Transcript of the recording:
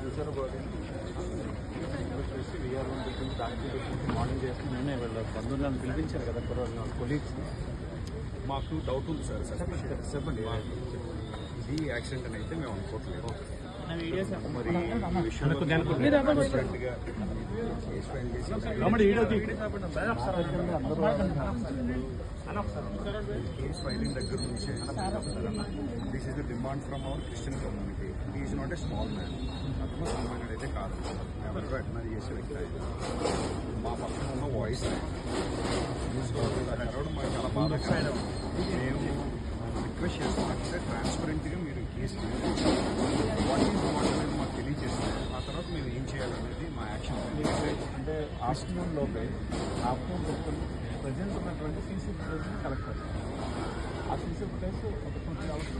చూసారు బాడీ చేసి we are morning చేసి నేనే వీళ్ళ బంధువులను పిలిపించారు కదా కొలీగ్స్. మాకు డౌట్ ఉంది సార్. చెప్పండి. ఇది యాక్సిడెంట్ అని అయితే మేము అనుకోవట్లేదు. మరి ఈ విషయంలో కేస్ ఫైలింగ్ దగ్గర నుంచి this is the demand from our Christian community. Is not a small man. అతను సామాన్యుడు అయితే కాదు, ఎవరికో అడ్మైర్ చేసే వ్యక్తి ఆయన. మా పక్కన ఉన్న వాయిస్ మాకు చాలా బాగా మేము రిక్వెస్ట్ చేస్తున్నామంటే ట్రాన్స్పరెంట్గా మీరు కేసు వాట్ ఈజ్ వాట్ అనేది మాకు తెలియజేస్తే ఆ తర్వాత మేము ఏం చేయాలనేది మా యాక్షన్. అంటే ఆఫ్టర్నూన్ లోపే ప్రజెంట్ ఉన్నటువంటి సీసీ ఫుటేజ్ని కలెక్ట్ చేస్తాం. ఆ సీసీ ఫుటేజ్ ఒక 20 అవర్స్